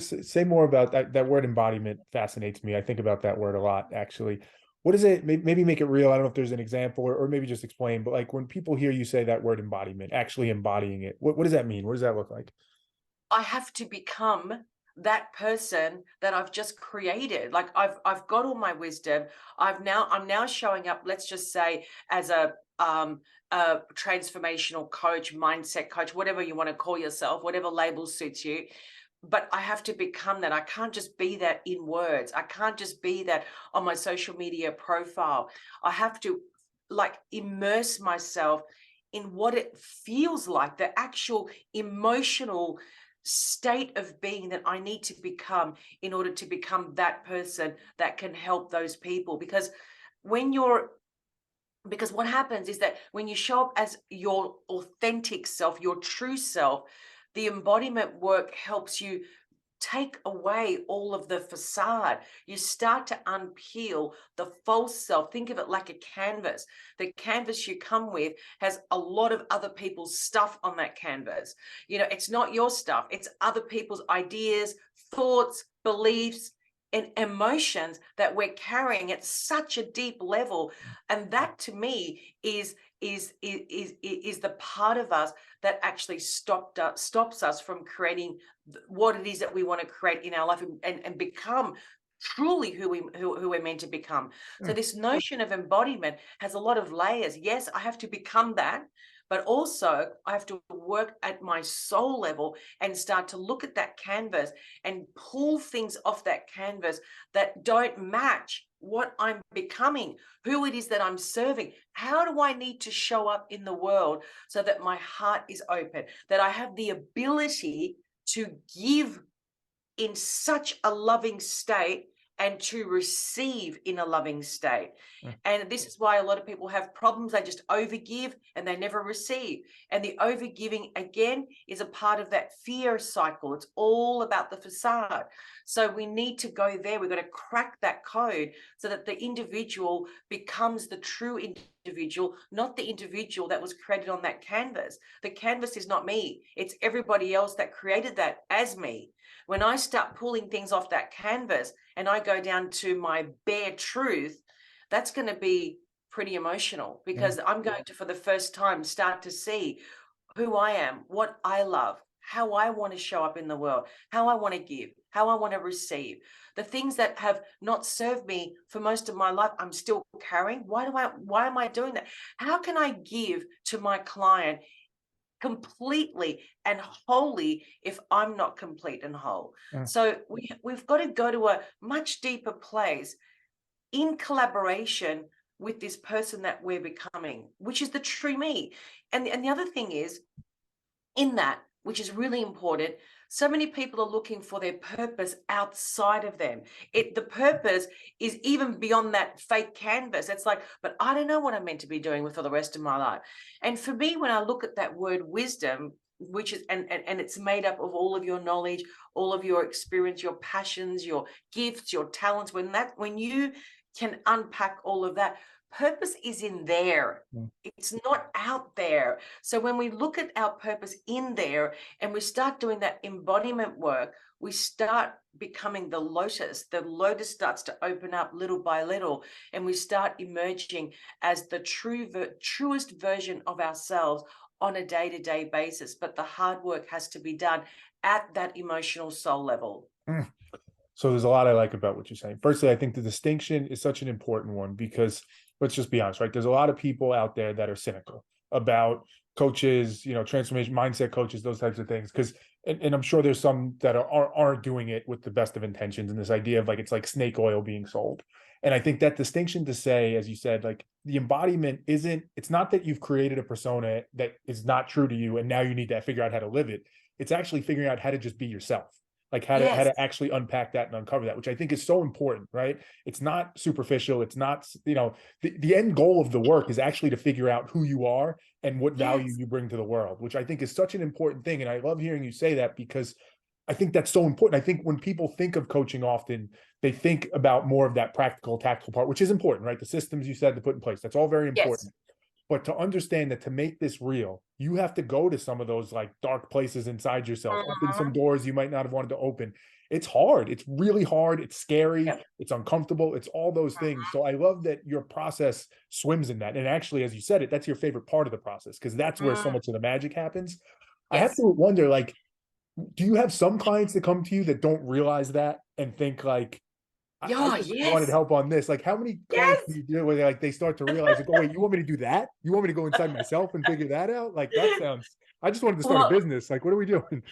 say more about that word embodiment fascinates me. I think about that word a lot, actually. What is it? Maybe make it real. I don't know if there's an example or maybe just explain, but like when people hear you say that word embodiment, actually embodying it, what does that mean? What does that look like? I have to become that person that I've just created. Like I've got all my wisdom. I'm now showing up, let's just say, as a transformational coach, mindset coach, whatever you want to call yourself, whatever label suits you. But I have to become that. I can't just be that in words. I can't just be that on my social media profile. I have to like immerse myself in what it feels like, the actual emotional state of being that I need to become in order to become that person that can help those people. When you're because what happens is that when you show up as your authentic self, your true self, the embodiment work helps you take away all of the facade. You start to unpeel the false self. Think of it like a canvas. The canvas you come with has a lot of other people's stuff on that canvas. You know, it's not your stuff, it's other people's ideas, thoughts, beliefs, and emotions that we're carrying at such a deep level. And that to me is the part of us that actually stops us from creating what it is that we want to create in our life, and become truly who we're meant to become. So Mm. this notion of embodiment has a lot of layers. Yes, I have to become that, but also I have to work at my soul level and start to look at that canvas and pull things off that canvas that don't match what I'm becoming, who it is that I'm serving. How do I need to show up in the world so that my heart is open, that I have the ability to give in such a loving state and to receive in a loving state. Mm. And this is why a lot of people have problems. They just overgive and they never receive. And the overgiving, again, is a part of that fear cycle. It's all about the facade. So we need to go there. We've got to crack that code so that the individual becomes the true individual, not the individual that was created on that canvas. The canvas is not me, it's everybody else that created that as me. When I start pulling things off that canvas and I go down to my bare truth, that's going to be pretty emotional, Mm. because I'm going to, for the first time, start to see who I am, what I love, how I want to show up in the world, how I want to give, how I want to receive. The things that have not served me for most of my life, I'm still carrying. Why am I doing that? How can I give to my client completely and wholly if I'm not complete and whole? Mm. So we've got to go to a much deeper place in collaboration with this person that we're becoming, which is the true me. And the other thing is, in that, which is really important, so many people are looking for their purpose outside of them. The purpose is even beyond that fake canvas. It's like, but I don't know what I'm meant to be doing for the rest of my life. And for me, when I look at that word wisdom, which is and it's made up of all of your knowledge, all of your experience, your passions, your gifts, your talents, when you can unpack all of that, purpose is in there. Mm. It's not out there. So when we look at our purpose in there and we start doing that embodiment work, we start becoming the lotus. The lotus starts to open up little by little, and we start emerging as the truest version of ourselves on a day-to-day basis. But the hard work has to be done at that emotional soul level. Mm. So there's a lot I like about what you're saying. Firstly, I think the distinction is such an important one because let's just be honest, right? There's a lot of people out there that are cynical about coaches, transformation mindset coaches, those types of things. Because and I'm sure there's some that aren't doing it with the best of intentions, and this idea of like it's like snake oil being sold. And I think that distinction to say, as you said, like the embodiment it's not that you've created a persona that is not true to you and now you need to figure out how to live it. It's actually figuring out how to just be yourself, like how Yes, to actually unpack that and uncover that, which I think is so important, right? It's not superficial. It's not, the end goal of the work is actually to figure out who you are and what value yes, you bring to the world, which I think is such an important thing. And I love hearing you say that because I think that's so important. I think when people think of coaching often, they think about more of that practical, tactical part, which is important, right? The systems you said to put in place, that's all very yes. important. But to understand that to make this real, you have to go to some of those like dark places inside yourself, open some Mhm. doors you might not have wanted to open. it's hard. It's really hard. It's scary. Yep. It's uncomfortable. It's all those things. So I love that your process swims in that. And actually, as you said it, that's your favorite part of the process because that's where so Mm, much of the magic happens. I have yes. to wonder, like, do you have some clients that come to you that don't realize that and think like, I Yeah, just wanted yes. help on this. Like, how many clients do Yes. you deal with? Like, they start to realize, like, oh wait, you want me to do that? You want me to go inside myself and figure that out? Like, that sounds. I just wanted to start a Well, business. Like, what are we doing?